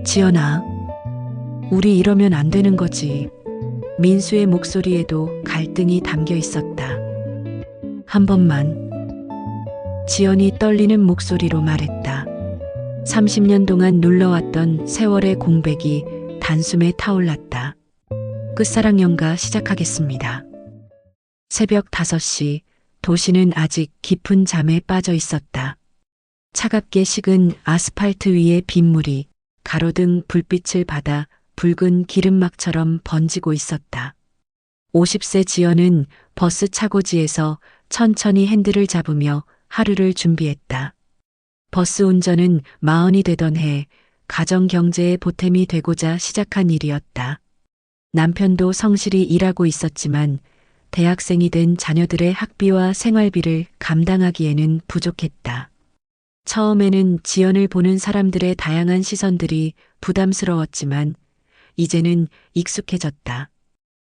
지연아, 우리 이러면 안 되는 거지. 민수의 목소리에도 갈등이 담겨 있었다. 한 번만. 지연이 떨리는 목소리로 말했다. 30년 동안 눌러왔던 세월의 공백이 단숨에 타올랐다. 끝사랑 연가 시작하겠습니다. 새벽 5시, 도시는 아직 깊은 잠에 빠져 있었다. 차갑게 식은 아스팔트 위에 빗물이 가로등 불빛을 받아 붉은 기름막처럼 번지고 있었다. 50세 지연은 버스 차고지에서 천천히 핸들을 잡으며 하루를 준비했다. 버스 운전은 40이 되던 해 가정 경제의 보탬이 되고자 시작한 일이었다. 남편도 성실히 일하고 있었지만 대학생이 된 자녀들의 학비와 생활비를 감당하기에는 부족했다. 처음에는 지연을 보는 사람들의 다양한 시선들이 부담스러웠지만 이제는 익숙해졌다.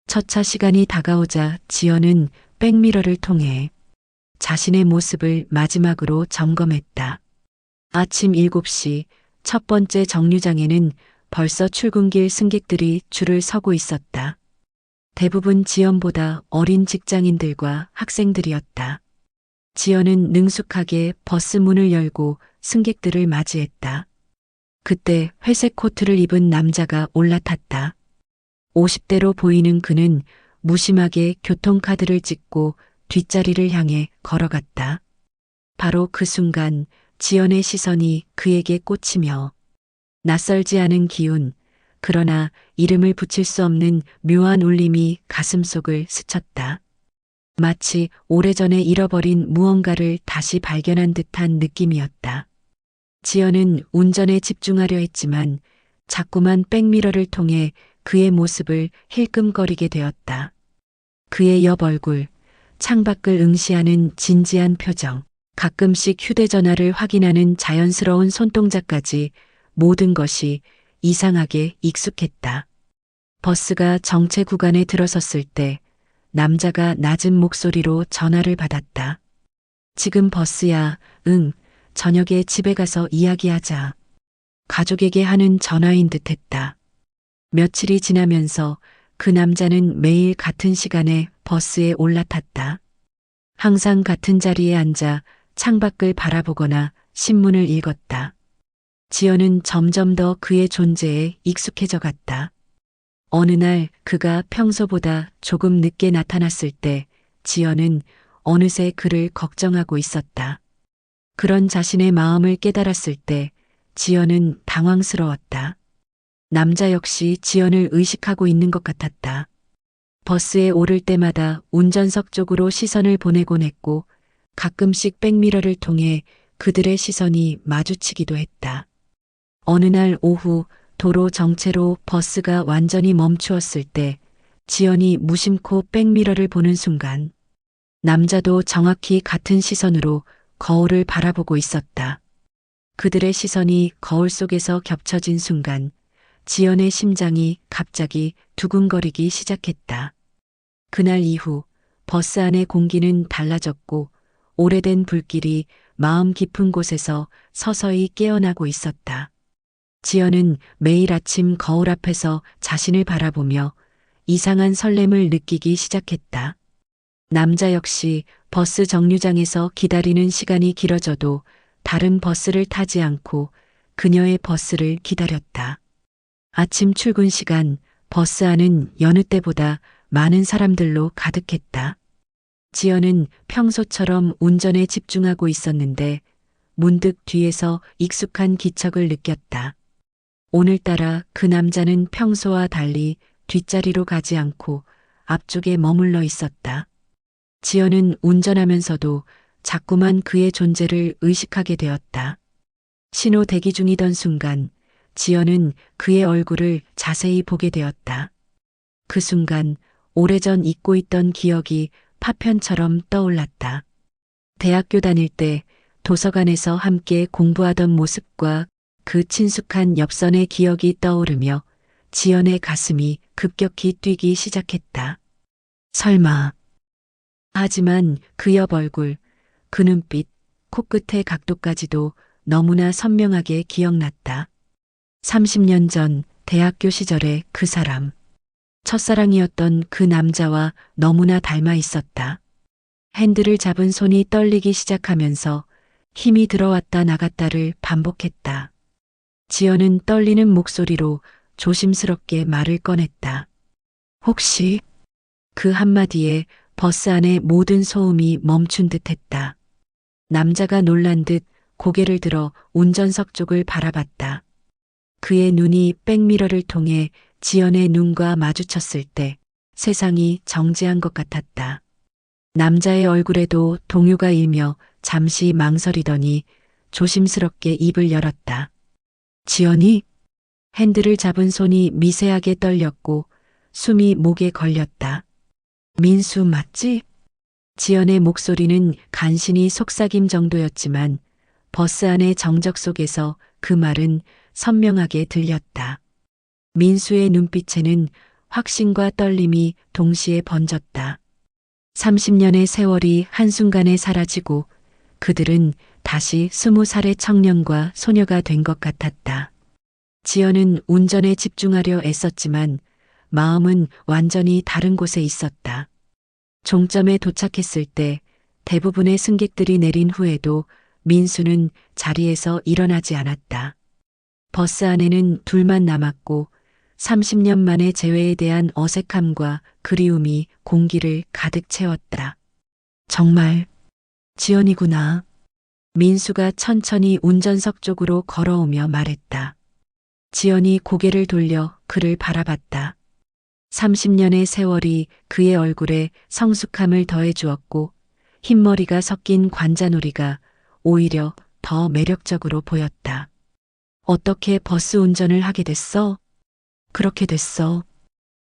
첫차 시간이 다가오자 지연은 백미러를 통해 자신의 모습을 마지막으로 점검했다. 아침 7시 첫 번째 정류장에는 벌써 출근길 승객들이 줄을 서고 있었다. 대부분 지연보다 어린 직장인들과 학생들이었다. 지연은 능숙하게 버스 문을 열고 승객들을 맞이했다. 그때 회색 코트를 입은 남자가 올라탔다. 50대로 보이는 그는 무심하게 교통카드를 찍고 뒷자리를 향해 걸어갔다. 바로 그 순간 지연의 시선이 그에게 꽂히며 낯설지 않은 기운, 그러나 이름을 붙일 수 없는 묘한 울림이 가슴속을 스쳤다. 마치 오래전에 잃어버린 무언가를 다시 발견한 듯한 느낌이었다. 지연은 운전에 집중하려 했지만 자꾸만 백미러를 통해 그의 모습을 힐끔거리게 되었다. 그의 옆 얼굴, 창밖을 응시하는 진지한 표정, 가끔씩 휴대전화를 확인하는 자연스러운 손동작까지 모든 것이 이상하게 익숙했다. 버스가 정체 구간에 들어섰을 때 남자가 낮은 목소리로 전화를 받았다. 지금 버스야. 응, 저녁에 집에 가서 이야기하자. 가족에게 하는 전화인 듯했다. 며칠이 지나면서 그 남자는 매일 같은 시간에 버스에 올라탔다. 항상 같은 자리에 앉아 창밖을 바라보거나 신문을 읽었다. 지연은 점점 더 그의 존재에 익숙해져 갔다. 어느 날 그가 평소보다 조금 늦게 나타났을 때 지연은 어느새 그를 걱정하고 있었다. 그런 자신의 마음을 깨달았을 때 지연은 당황스러웠다. 남자 역시 지연을 의식하고 있는 것 같았다. 버스에 오를 때마다 운전석 쪽으로 시선을 보내곤 했고 가끔씩 백미러를 통해 그들의 시선이 마주치기도 했다. 어느 날 오후 도로 정체로 버스가 완전히 멈추었을 때 지연이 무심코 백미러를 보는 순간 남자도 정확히 같은 시선으로 거울을 바라보고 있었다. 그들의 시선이 거울 속에서 겹쳐진 순간 지연의 심장이 갑자기 두근거리기 시작했다. 그날 이후 버스 안의 공기는 달라졌고 오래된 불길이 마음 깊은 곳에서 서서히 깨어나고 있었다. 지연은 매일 아침 거울 앞에서 자신을 바라보며 이상한 설렘을 느끼기 시작했다. 남자 역시 버스 정류장에서 기다리는 시간이 길어져도 다른 버스를 타지 않고 그녀의 버스를 기다렸다. 아침 출근 시간 버스 안은 여느 때보다 많은 사람들로 가득했다. 지연은 평소처럼 운전에 집중하고 있었는데 문득 뒤에서 익숙한 기척을 느꼈다. 오늘따라 그 남자는 평소와 달리 뒷자리로 가지 않고 앞쪽에 머물러 있었다. 지연은 운전하면서도 자꾸만 그의 존재를 의식하게 되었다. 신호 대기 중이던 순간 지연은 그의 얼굴을 자세히 보게 되었다. 그 순간 오래전 잊고 있던 기억이 파편처럼 떠올랐다. 대학교 다닐 때 도서관에서 함께 공부하던 모습과 그 친숙한 엽선의 기억이 떠오르며 지연의 가슴이 급격히 뛰기 시작했다. 설마. 하지만 그 옆 얼굴, 그 눈빛, 코끝의 각도까지도 너무나 선명하게 기억났다. 30년 전 대학교 시절의 그 사람. 첫사랑이었던 그 남자와 너무나 닮아 있었다. 핸들을 잡은 손이 떨리기 시작하면서 힘이 들어왔다 나갔다를 반복했다. 지연은 떨리는 목소리로 조심스럽게 말을 꺼냈다. 혹시 그 한마디에 버스 안의 모든 소음이 멈춘 듯 했다. 남자가 놀란 듯 고개를 들어 운전석 쪽을 바라봤다. 그의 눈이 백미러를 통해 지연의 눈과 마주쳤을 때 세상이 정지한 것 같았다. 남자의 얼굴에도 동요가 일며 잠시 망설이더니 조심스럽게 입을 열었다. 지연이? 핸들을 잡은 손이 미세하게 떨렸고 숨이 목에 걸렸다. 민수 맞지? 지연의 목소리는 간신히 속삭임 정도였지만 버스 안의 정적 속에서 그 말은 선명하게 들렸다. 민수의 눈빛에는 확신과 떨림이 동시에 번졌다. 30년의 세월이 한순간에 사라지고 그들은 다시 20살의 청년과 소녀가 된 것 같았다. 지연은 운전에 집중하려 애썼지만 마음은 완전히 다른 곳에 있었다. 종점에 도착했을 때 대부분의 승객들이 내린 후에도 민수는 자리에서 일어나지 않았다. 버스 안에는 둘만 남았고 30년 만의 재회에 대한 어색함과 그리움이 공기를 가득 채웠다. 정말 지연이구나. 민수가 천천히 운전석 쪽으로 걸어오며 말했다. 지연이 고개를 돌려 그를 바라봤다. 30년의 세월이 그의 얼굴에 성숙함을 더해 주었고 흰머리가 섞인 관자놀이가 오히려 더 매력적으로 보였다. 어떻게 버스 운전을 하게 됐어? 그렇게 됐어.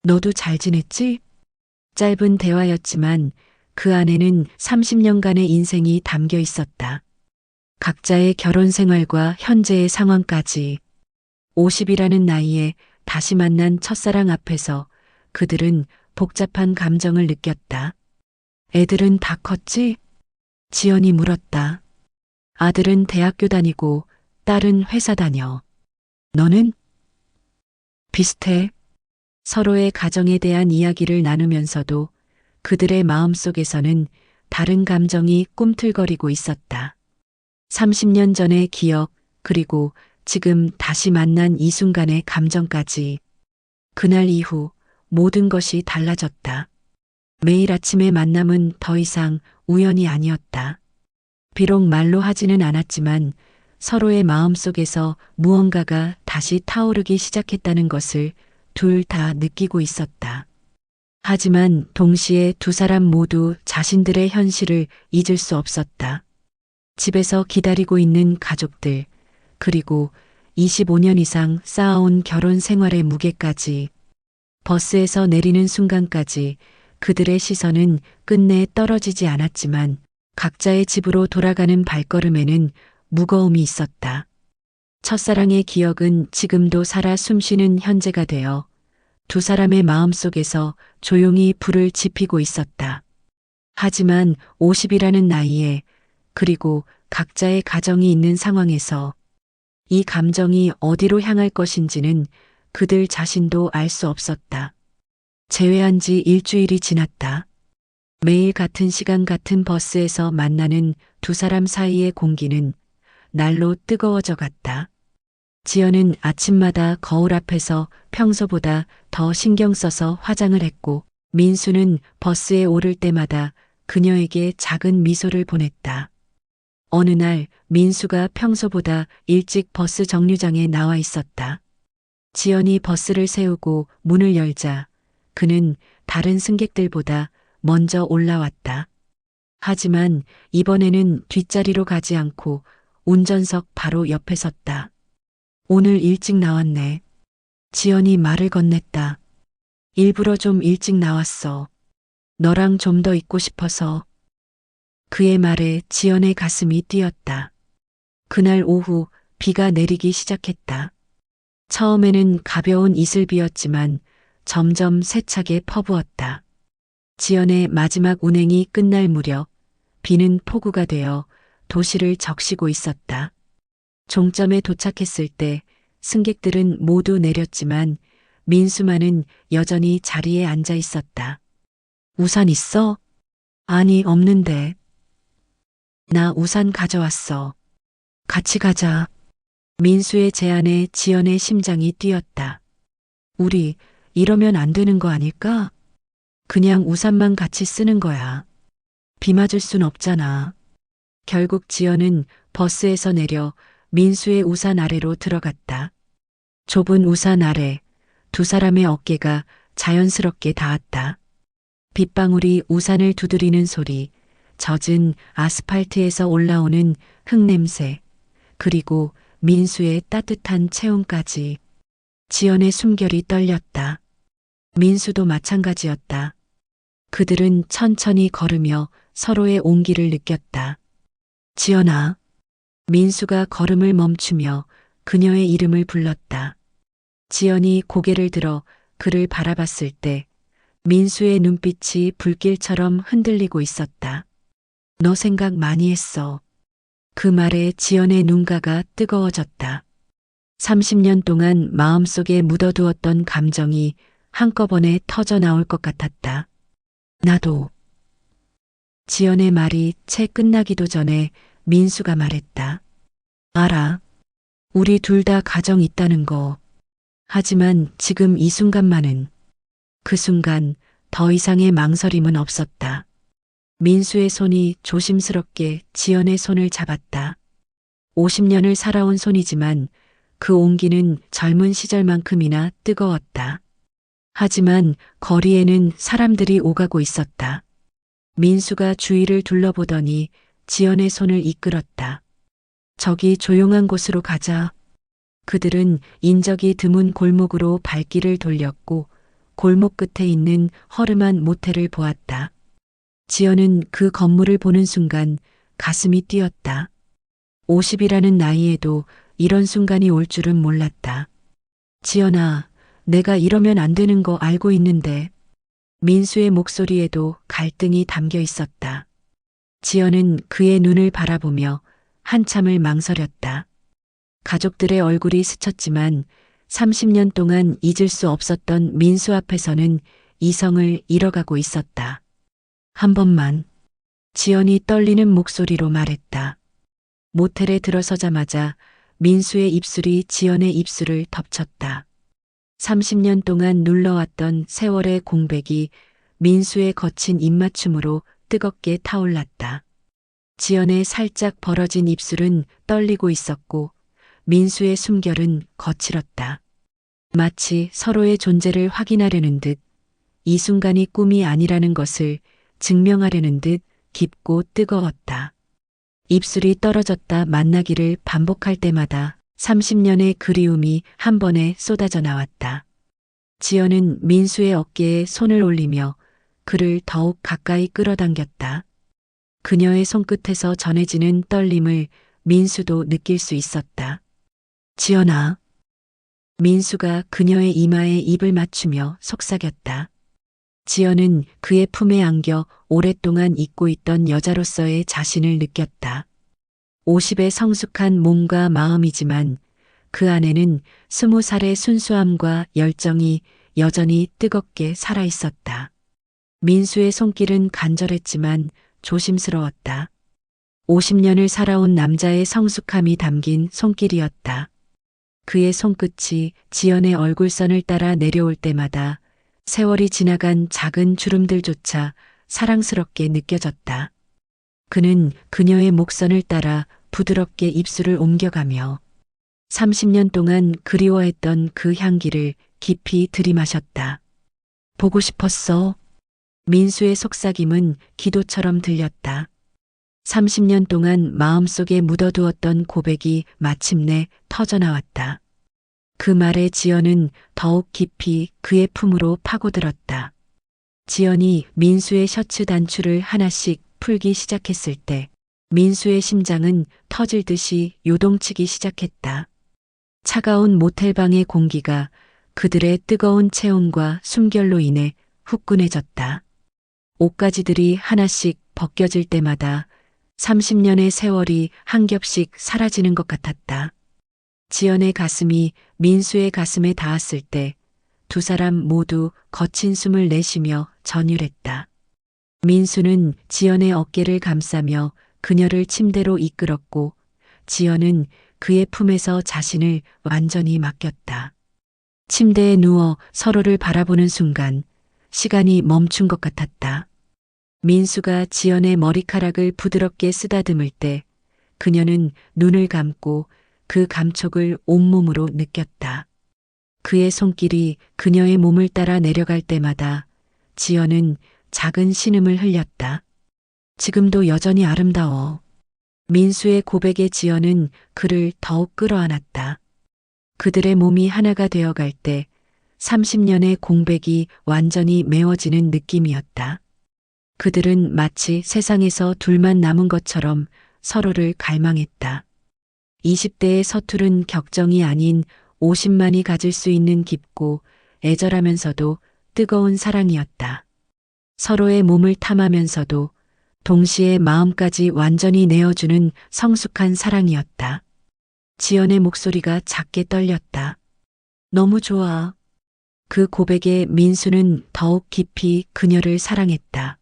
너도 잘 지냈지? 짧은 대화였지만 그 안에는 30년간의 인생이 담겨 있었다. 각자의 결혼 생활과 현재의 상황까지 50이라는 나이에 다시 만난 첫사랑 앞에서 그들은 복잡한 감정을 느꼈다. 애들은 다 컸지? 지연이 물었다. 아들은 대학교 다니고 딸은 회사 다녀. 너는? 비슷해. 서로의 가정에 대한 이야기를 나누면서도 그들의 마음속에서는 다른 감정이 꿈틀거리고 있었다. 30년 전의 기억, 그리고 지금 다시 만난 이 순간의 감정까지. 그날 이후 모든 것이 달라졌다. 매일 아침의 만남은 더 이상 우연이 아니었다. 비록 말로 하지는 않았지만 서로의 마음속에서 무언가가 다시 타오르기 시작했다는 것을 둘 다 느끼고 있었다. 하지만 동시에 두 사람 모두 자신들의 현실을 잊을 수 없었다. 집에서 기다리고 있는 가족들, 그리고 25년 이상 쌓아온 결혼 생활의 무게까지, 버스에서 내리는 순간까지 그들의 시선은 끝내 떨어지지 않았지만 각자의 집으로 돌아가는 발걸음에는 무거움이 있었다. 첫사랑의 기억은 지금도 살아 숨쉬는 현재가 되어 두 사람의 마음속에서 조용히 불을 지피고 있었다. 하지만 50이라는 나이에, 그리고 각자의 가정이 있는 상황에서 이 감정이 어디로 향할 것인지는 그들 자신도 알 수 없었다. 재회한 지 일주일이 지났다. 매일 같은 시간 같은 버스에서 만나는 두 사람 사이의 공기는 날로 뜨거워져 갔다. 지연은 아침마다 거울 앞에서 평소보다 더 신경 써서 화장을 했고, 민수는 버스에 오를 때마다 그녀에게 작은 미소를 보냈다. 어느 날 민수가 평소보다 일찍 버스 정류장에 나와 있었다. 지연이 버스를 세우고 문을 열자 그는 다른 승객들보다 먼저 올라왔다. 하지만 이번에는 뒷자리로 가지 않고 운전석 바로 옆에 섰다. 오늘 일찍 나왔네. 지연이 말을 건넸다. 일부러 좀 일찍 나왔어. 너랑 좀 더 있고 싶어서. 그의 말에 지연의 가슴이 뛰었다. 그날 오후 비가 내리기 시작했다. 처음에는 가벼운 이슬비였지만 점점 세차게 퍼부었다. 지연의 마지막 운행이 끝날 무렵 비는 폭우가 되어 도시를 적시고 있었다. 종점에 도착했을 때 승객들은 모두 내렸지만 민수만은 여전히 자리에 앉아 있었다. 우산 있어? 아니, 없는데. 나 우산 가져왔어. 같이 가자. 민수의 제안에 지연의 심장이 뛰었다. 우리 이러면 안 되는 거 아닐까? 그냥 우산만 같이 쓰는 거야. 비 맞을 순 없잖아. 결국 지연은 버스에서 내려 민수의 우산 아래로 들어갔다. 좁은 우산 아래 두 사람의 어깨가 자연스럽게 닿았다. 빗방울이 우산을 두드리는 소리, 젖은 아스팔트에서 올라오는 흙냄새, 그리고 민수의 따뜻한 체온까지. 지연의 숨결이 떨렸다. 민수도 마찬가지였다. 그들은 천천히 걸으며 서로의 온기를 느꼈다. 지연아. 민수가 걸음을 멈추며 그녀의 이름을 불렀다. 지연이 고개를 들어 그를 바라봤을 때 민수의 눈빛이 불길처럼 흔들리고 있었다. 너 생각 많이 했어. 그 말에 지연의 눈가가 뜨거워졌다. 30년 동안 마음속에 묻어두었던 감정이 한꺼번에 터져 나올 것 같았다. 나도. 지연의 말이 채 끝나기도 전에 민수가 말했다. 알아. 우리 둘 다 가정 있다는 거. 하지만 지금 이 순간만은. 그 순간 더 이상의 망설임은 없었다. 민수의 손이 조심스럽게 지연의 손을 잡았다. 50년을 살아온 손이지만 그 온기는 젊은 시절만큼이나 뜨거웠다. 하지만 거리에는 사람들이 오가고 있었다. 민수가 주위를 둘러보더니 지연의 손을 이끌었다. 저기 조용한 곳으로 가자. 그들은 인적이 드문 골목으로 발길을 돌렸고 골목 끝에 있는 허름한 모텔을 보았다. 지연은 그 건물을 보는 순간 가슴이 뛰었다. 50이라는 나이에도 이런 순간이 올 줄은 몰랐다. 지연아, 내가 이러면 안 되는 거 알고 있는데. 민수의 목소리에도 갈등이 담겨 있었다. 지연은 그의 눈을 바라보며 한참을 망설였다. 가족들의 얼굴이 스쳤지만 30년 동안 잊을 수 없었던 민수 앞에서는 이성을 잃어가고 있었다. 한 번만. 지연이 떨리는 목소리로 말했다. 모텔에 들어서자마자 민수의 입술이 지연의 입술을 덮쳤다. 30년 동안 눌러왔던 세월의 공백이 민수의 거친 입맞춤으로 뜨겁게 타올랐다. 지연의 살짝 벌어진 입술은 떨리고 있었고 민수의 숨결은 거칠었다. 마치 서로의 존재를 확인하려는 듯, 이 순간이 꿈이 아니라는 것을 증명하려는 듯 깊고 뜨거웠다. 입술이 떨어졌다 만나기를 반복할 때마다 30년의 그리움이 한 번에 쏟아져 나왔다. 지연은 민수의 어깨에 손을 올리며 그를 더욱 가까이 끌어당겼다. 그녀의 손끝에서 전해지는 떨림을 민수도 느낄 수 있었다. 지연아. 민수가 그녀의 이마에 입을 맞추며 속삭였다. 지연은 그의 품에 안겨 오랫동안 잊고 있던 여자로서의 자신을 느꼈다. 50의 성숙한 몸과 마음이지만 그 안에는 20살의 순수함과 열정이 여전히 뜨겁게 살아 있었다. 민수의 손길은 간절했지만 조심스러웠다. 50년을 살아온 남자의 성숙함이 담긴 손길이었다. 그의 손끝이 지연의 얼굴선을 따라 내려올 때마다 세월이 지나간 작은 주름들조차 사랑스럽게 느껴졌다. 그는 그녀의 목선을 따라 부드럽게 입술을 옮겨가며 30년 동안 그리워했던 그 향기를 깊이 들이마셨다. 보고 싶었어. 민수의 속삭임은 기도처럼 들렸다. 30년 동안 마음속에 묻어두었던 고백이 마침내 터져나왔다. 그 말에 지연은 더욱 깊이 그의 품으로 파고들었다. 지연이 민수의 셔츠 단추를 하나씩 풀기 시작했을 때 민수의 심장은 터질 듯이 요동치기 시작했다. 차가운 모텔방의 공기가 그들의 뜨거운 체온과 숨결로 인해 후끈해졌다. 옷가지들이 하나씩 벗겨질 때마다 30년의 세월이 한 겹씩 사라지는 것 같았다. 지연의 가슴이 민수의 가슴에 닿았을 때 두 사람 모두 거친 숨을 내쉬며 전율했다. 민수는 지연의 어깨를 감싸며 그녀를 침대로 이끌었고 지연은 그의 품에서 자신을 완전히 맡겼다. 침대에 누워 서로를 바라보는 순간 시간이 멈춘 것 같았다. 민수가 지연의 머리카락을 부드럽게 쓰다듬을 때 그녀는 눈을 감고 그 감촉을 온몸으로 느꼈다. 그의 손길이 그녀의 몸을 따라 내려갈 때마다 지연은 작은 신음을 흘렸다. 지금도 여전히 아름다워. 민수의 고백에 지연은 그를 더욱 끌어안았다. 그들의 몸이 하나가 되어갈 때 30년의 공백이 완전히 메워지는 느낌이었다. 그들은 마치 세상에서 둘만 남은 것처럼 서로를 갈망했다. 20대의 서투른 격정이 아닌 50만이 가질 수 있는 깊고 애절하면서도 뜨거운 사랑이었다. 서로의 몸을 탐하면서도 동시에 마음까지 완전히 내어주는 성숙한 사랑이었다. 지연의 목소리가 작게 떨렸다. 너무 좋아. 그 고백에 민수는 더욱 깊이 그녀를 사랑했다.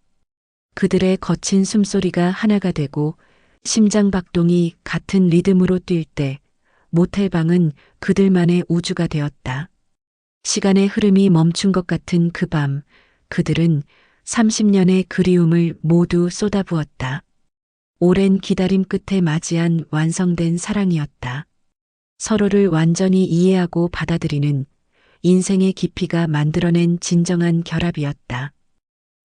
그들의 거친 숨소리가 하나가 되고 심장 박동이 같은 리듬으로 뛸 때 모텔방은 그들만의 우주가 되었다. 시간의 흐름이 멈춘 것 같은 그 밤, 그들은 30년의 그리움을 모두 쏟아부었다. 오랜 기다림 끝에 맞이한 완성된 사랑이었다. 서로를 완전히 이해하고 받아들이는 인생의 깊이가 만들어낸 진정한 결합이었다.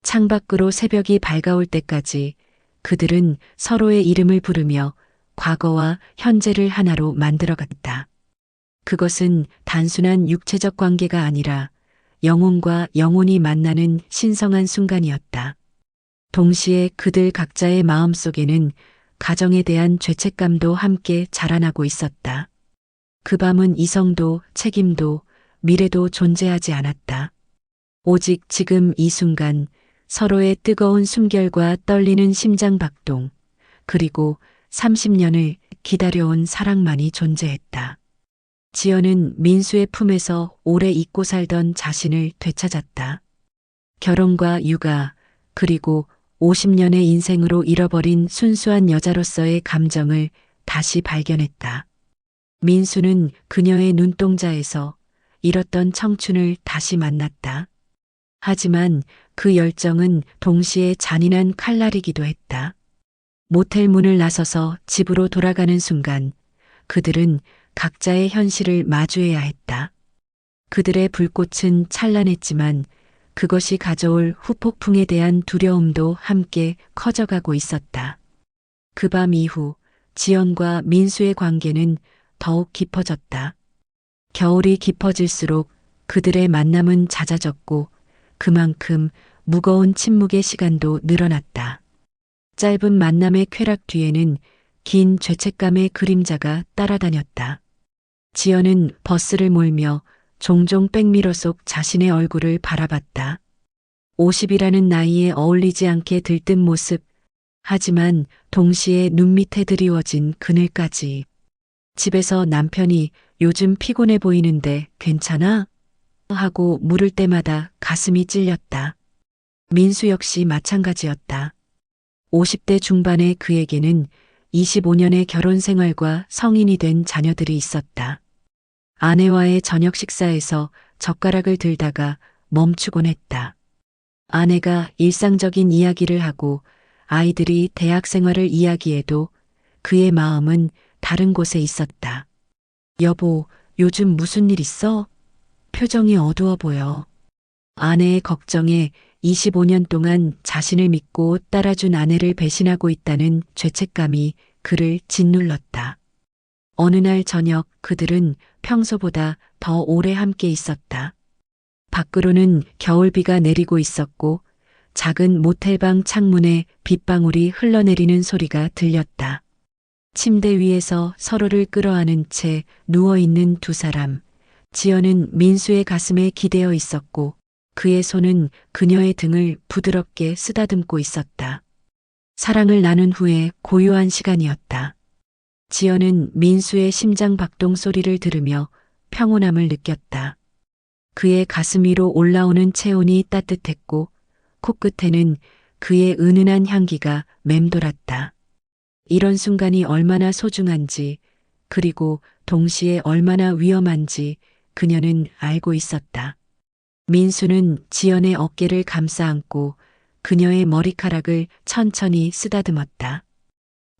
창밖으로 새벽이 밝아올 때까지 그들은 서로의 이름을 부르며 과거와 현재를 하나로 만들어갔다. 그것은 단순한 육체적 관계가 아니라 영혼과 영혼이 만나는 신성한 순간이었다. 동시에 그들 각자의 마음속에는 가정에 대한 죄책감도 함께 자라나고 있었다. 그 밤은 이성도 책임도 미래도 존재하지 않았다. 오직 지금 이 순간 서로의 뜨거운 숨결과 떨리는 심장 박동, 그리고 30년을 기다려온 사랑만이 존재했다. 지연은 민수의 품에서 오래 잊고 살던 자신을 되찾았다. 결혼과 육아, 그리고 50년의 인생으로 잃어버린 순수한 여자로서의 감정을 다시 발견했다. 민수는 그녀의 눈동자에서 잃었던 청춘을 다시 만났다. 하지만 그 열정은 동시에 잔인한 칼날이기도 했다. 모텔 문을 나서서 집으로 돌아가는 순간 그들은 각자의 현실을 마주해야 했다. 그들의 불꽃은 찬란했지만 그것이 가져올 후폭풍에 대한 두려움도 함께 커져가고 있었다. 그 밤 이후 지연과 민수의 관계는 더욱 깊어졌다. 겨울이 깊어질수록 그들의 만남은 잦아졌고 그만큼 무거운 침묵의 시간도 늘어났다. 짧은 만남의 쾌락 뒤에는 긴 죄책감의 그림자가 따라다녔다. 지연은 버스를 몰며 종종 백미러 속 자신의 얼굴을 바라봤다. 50이라는 나이에 어울리지 않게 들뜬 모습, 하지만 동시에 눈밑에 드리워진 그늘까지. 집에서 남편이 요즘 피곤해 보이는데 괜찮아? 하고 물을 때마다 가슴이 찔렸다. 민수 역시 마찬가지였다. 50대 중반의 그에게는 25년의 결혼 생활과 성인이 된 자녀들이 있었다. 아내와의 저녁 식사에서 젓가락을 들다가 멈추곤 했다. 아내가 일상적인 이야기를 하고 아이들이 대학 생활을 이야기해도 그의 마음은 다른 곳에 있었다. 여보, 요즘 무슨 일 있어? 표정이 어두워 보여. 아내의 걱정에 25년 동안 자신을 믿고 따라준 아내를 배신하고 있다는 죄책감이 그를 짓눌렀다. 어느 날 저녁 그들은 평소보다 더 오래 함께 있었다. 밖으로는 겨울비가 내리고 있었고 작은 모텔방 창문에 빗방울이 흘러내리는 소리가 들렸다. 침대 위에서 서로를 끌어안은 채 누워있는 두 사람. 지연은 민수의 가슴에 기대어 있었고 그의 손은 그녀의 등을 부드럽게 쓰다듬고 있었다. 사랑을 나눈 후에 고요한 시간이었다. 지연은 민수의 심장 박동 소리를 들으며 평온함을 느꼈다. 그의 가슴 위로 올라오는 체온이 따뜻했고 코끝에는 그의 은은한 향기가 맴돌았다. 이런 순간이 얼마나 소중한지 그리고 동시에 얼마나 위험한지 그녀는 알고 있었다. 민수는 지연의 어깨를 감싸 안고 그녀의 머리카락을 천천히 쓰다듬었다.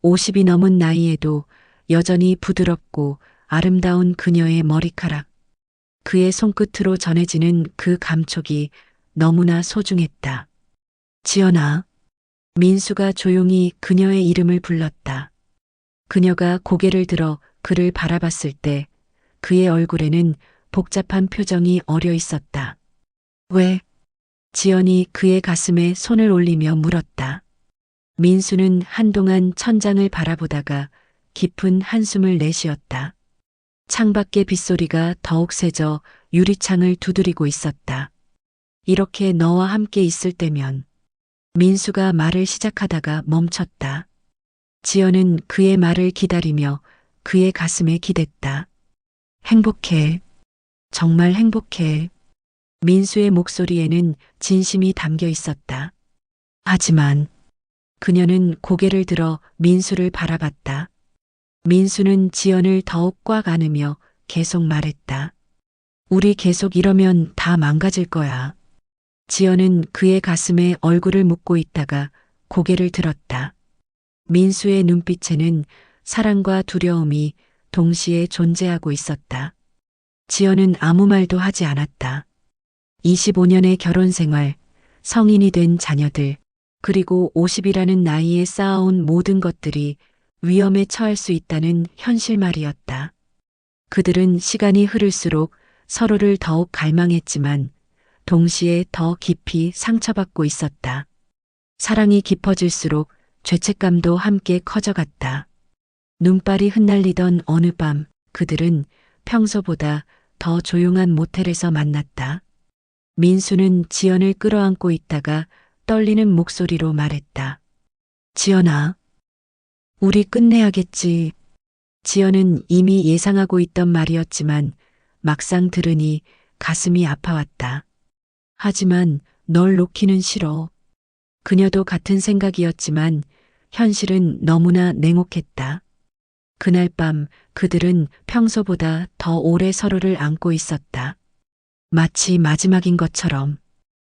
50이 넘은 나이에도 여전히 부드럽고 아름다운 그녀의 머리카락. 그의 손끝으로 전해지는 그 감촉이 너무나 소중했다. 지연아. 민수가 조용히 그녀의 이름을 불렀다. 그녀가 고개를 들어 그를 바라봤을 때 그의 얼굴에는 복잡한 표정이 어려 있었다. 왜? 지연이 그의 가슴에 손을 올리며 물었다. 민수는 한동안 천장을 바라보다가 깊은 한숨을 내쉬었다. 창밖의 빗소리가 더욱 세져 유리창을 두드리고 있었다. 이렇게 너와 함께 있을 때면 민수가 말을 시작하다가 멈췄다. 지연은 그의 말을 기다리며 그의 가슴에 기댔다. 행복해. 정말 행복해. 민수의 목소리에는 진심이 담겨 있었다. 하지만 그녀는 고개를 들어 민수를 바라봤다. 민수는 지연을 더욱 꽉 안으며 계속 말했다. 우리 계속 이러면 다 망가질 거야. 지연은 그의 가슴에 얼굴을 묻고 있다가 고개를 들었다. 민수의 눈빛에는 사랑과 두려움이 동시에 존재하고 있었다. 지연은 아무 말도 하지 않았다. 25년의 결혼 생활, 성인이 된 자녀들, 그리고 50이라는 나이에 쌓아온 모든 것들이 위험에 처할 수 있다는 현실 말이었다. 그들은 시간이 흐를수록 서로를 더욱 갈망했지만 동시에 더 깊이 상처받고 있었다. 사랑이 깊어질수록 죄책감도 함께 커져갔다. 눈발이 흩날리던 어느 밤 그들은 평소보다 더 조용한 모텔에서 만났다. 민수는 지연을 끌어안고 있다가 떨리는 목소리로 말했다. 지연아, 우리 끝내야겠지. 지연은 이미 예상하고 있던 말이었지만 막상 들으니 가슴이 아파왔다. 하지만 널 놓기는 싫어. 그녀도 같은 생각이었지만 현실은 너무나 냉혹했다. 그날 밤 그들은 평소보다 더 오래 서로를 안고 있었다. 마치 마지막인 것처럼.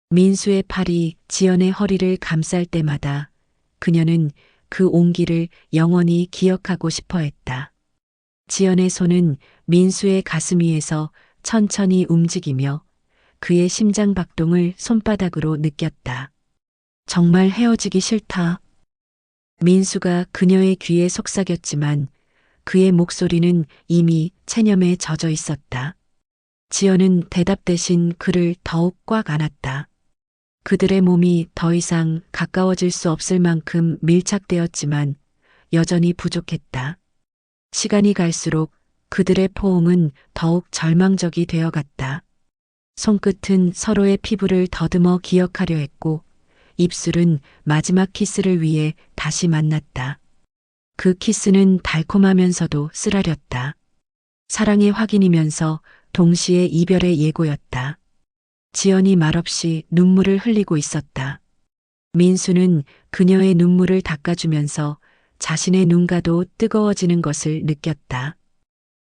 민수의 팔이 지연의 허리를 감쌀 때마다 그녀는 그 온기를 영원히 기억하고 싶어 했다. 지연의 손은 민수의 가슴 위에서 천천히 움직이며 그의 심장 박동을 손바닥으로 느꼈다. 정말 헤어지기 싫다. 민수가 그녀의 귀에 속삭였지만 그의 목소리는 이미 체념에 젖어 있었다. 지연은 대답 대신 그를 더욱 꽉 안았다. 그들의 몸이 더 이상 가까워질 수 없을 만큼 밀착되었지만 여전히 부족했다. 시간이 갈수록 그들의 포옹은 더욱 절망적이 되어갔다. 손끝은 서로의 피부를 더듬어 기억하려 했고 입술은 마지막 키스를 위해 다시 만났다. 그 키스는 달콤하면서도 쓰라렸다. 사랑의 확인이면서 동시에 이별의 예고였다. 지연이 말없이 눈물을 흘리고 있었다. 민수는 그녀의 눈물을 닦아주면서 자신의 눈가도 뜨거워지는 것을 느꼈다.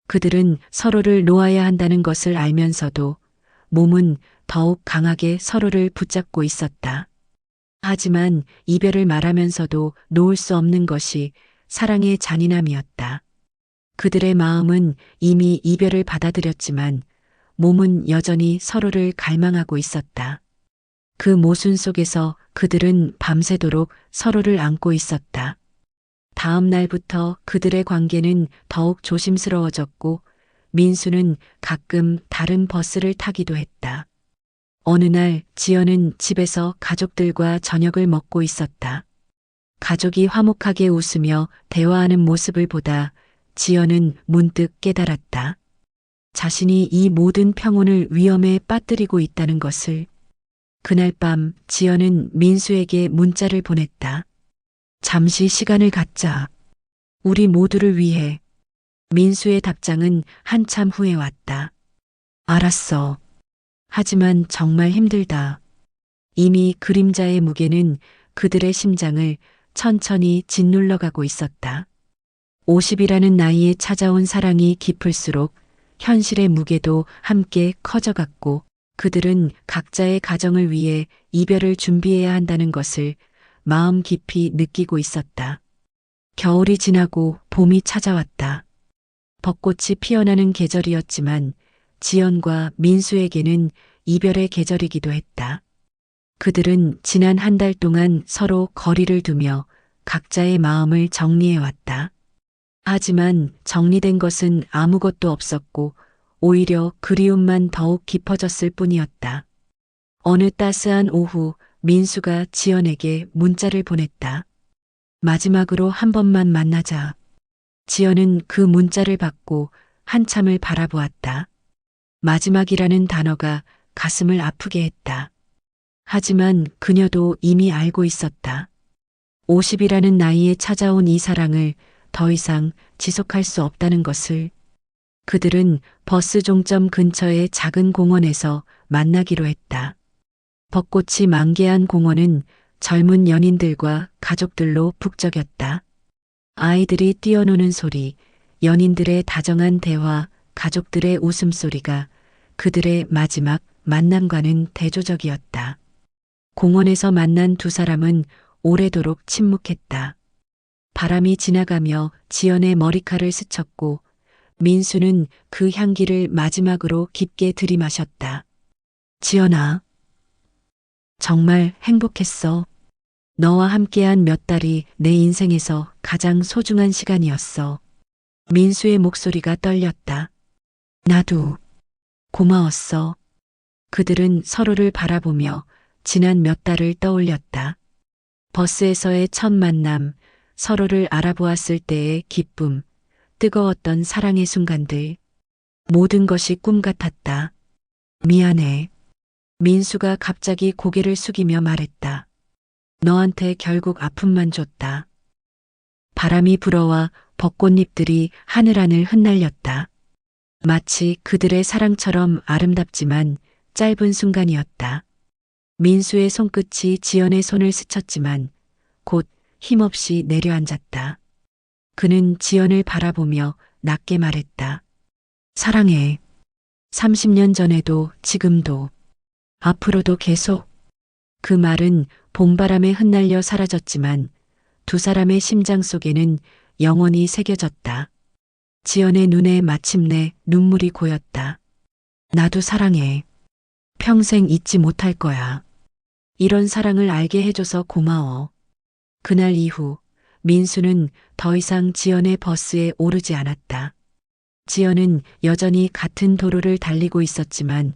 그들은 서로를 놓아야 한다는 것을 알면서도 몸은 더욱 강하게 서로를 붙잡고 있었다. 하지만 이별을 말하면서도 놓을 수 없는 것이 사랑의 잔인함이었다. 그들의 마음은 이미 이별을 받아들였지만 몸은 여전히 서로를 갈망하고 있었다. 그 모순 속에서 그들은 밤새도록 서로를 안고 있었다. 다음 날부터 그들의 관계는 더욱 조심스러워졌고 민수는 가끔 다른 버스를 타기도 했다. 어느 날 지연은 집에서 가족들과 저녁을 먹고 있었다. 가족이 화목하게 웃으며 대화하는 모습을 보다 지연은 문득 깨달았다. 자신이 이 모든 평온을 위험에 빠뜨리고 있다는 것을. 그날 밤 지연은 민수에게 문자를 보냈다. 잠시 시간을 갖자. 우리 모두를 위해. 민수의 답장은 한참 후에 왔다. 알았어. 하지만 정말 힘들다. 이미 그림자의 무게는 그들의 심장을 천천히 짓눌러가고 있었다. 50이라는 나이에 찾아온 사랑이 깊을수록 현실의 무게도 함께 커져갔고 그들은 각자의 가정을 위해 이별을 준비해야 한다는 것을 마음 깊이 느끼고 있었다. 겨울이 지나고 봄이 찾아왔다. 벚꽃이 피어나는 계절이었지만 지연과 민수에게는 이별의 계절이기도 했다. 그들은 지난 한 달 동안 서로 거리를 두며 각자의 마음을 정리해왔다. 하지만 정리된 것은 아무것도 없었고 오히려 그리움만 더욱 깊어졌을 뿐이었다. 어느 따스한 오후 민수가 지연에게 문자를 보냈다. 마지막으로 한 번만 만나자. 지연은 그 문자를 받고 한참을 바라보았다. 마지막이라는 단어가 가슴을 아프게 했다. 하지만 그녀도 이미 알고 있었다. 50이라는 나이에 찾아온 이 사랑을 더 이상 지속할 수 없다는 것을. 그들은 버스 종점 근처의 작은 공원에서 만나기로 했다. 벚꽃이 만개한 공원은 젊은 연인들과 가족들로 북적였다. 아이들이 뛰어노는 소리, 연인들의 다정한 대화, 가족들의 웃음소리가 그들의 마지막 만남과는 대조적이었다. 공원에서 만난 두 사람은 오래도록 침묵했다. 바람이 지나가며 지연의 머리칼을 스쳤고 민수는 그 향기를 마지막으로 깊게 들이마셨다. 지연아, 정말 행복했어. 너와 함께한 몇 달이 내 인생에서 가장 소중한 시간이었어. 민수의 목소리가 떨렸다. 나도 고마웠어. 그들은 서로를 바라보며 지난 몇 달을 떠올렸다. 버스에서의 첫 만남, 서로를 알아보았을 때의 기쁨, 뜨거웠던 사랑의 순간들. 모든 것이 꿈 같았다. 미안해. 민수가 갑자기 고개를 숙이며 말했다. 너한테 결국 아픔만 줬다. 바람이 불어와 벚꽃잎들이 하늘하늘 흩날렸다. 마치 그들의 사랑처럼 아름답지만 짧은 순간이었다. 민수의 손끝이 지연의 손을 스쳤지만 곧 힘없이 내려앉았다. 그는 지연을 바라보며 낮게 말했다. 사랑해. 30년 전에도 지금도 앞으로도 계속. 그 말은 봄바람에 흩날려 사라졌지만 두 사람의 심장 속에는 영원히 새겨졌다. 지연의 눈에 마침내 눈물이 고였다. 나도 사랑해. 평생 잊지 못할 거야. 이런 사랑을 알게 해줘서 고마워. 그날 이후 민수는 더 이상 지연의 버스에 오르지 않았다. 지연은 여전히 같은 도로를 달리고 있었지만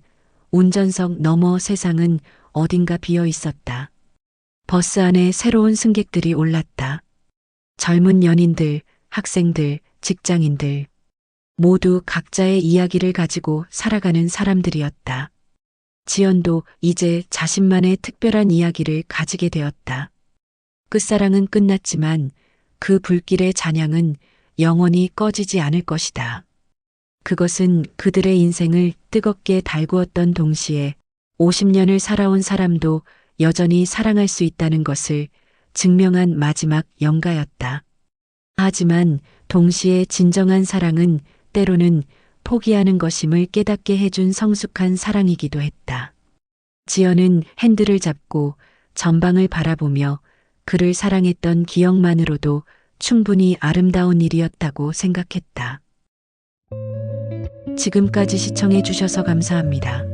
운전석 너머 세상은 어딘가 비어 있었다. 버스 안에 새로운 승객들이 올랐다. 젊은 연인들, 학생들, 직장인들. 모두 각자의 이야기를 가지고 살아가는 사람들이었다. 지연도 이제 자신만의 특별한 이야기를 가지게 되었다. 끝사랑은 끝났지만 그 불길의 잔향은 영원히 꺼지지 않을 것이다. 그것은 그들의 인생을 뜨겁게 달구었던 동시에 50년을 살아온 사람도 여전히 사랑할 수 있다는 것을 증명한 마지막 연가였다. 하지만 동시에 진정한 사랑은 때로는 포기하는 것임을 깨닫게 해준 성숙한 사랑이기도 했다. 지연은 핸들을 잡고 전방을 바라보며 그를 사랑했던 기억만으로도 충분히 아름다운 일이었다고 생각했다. 지금까지 시청해 주셔서 감사합니다.